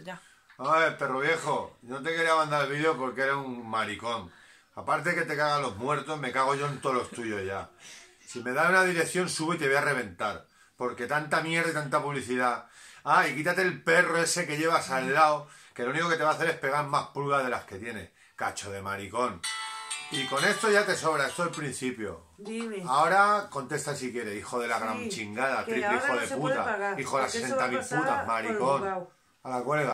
Ya. A ver, perro viejo, no te quería mandar el vídeo porque eres un maricón. Aparte de que te cagan los muertos, me cago yo en todos los tuyos ya. Si me das una dirección, sube y te voy a reventar. Porque tanta mierda y tanta publicidad. Ah, y quítate el perro ese que llevas al lado, que lo único que te va a hacer es pegar más pulgas de las que tiene. Cacho de maricón. Y con esto ya te sobra, esto es el principio. Dime. Ahora contesta si quieres, hijo de la gran Sí, chingada, que triple ahora hijo no de se puede puta, pagar, hijo de las porque eso va a 60.000 pasar putas, por el maricón. juzgado. A la cuelga.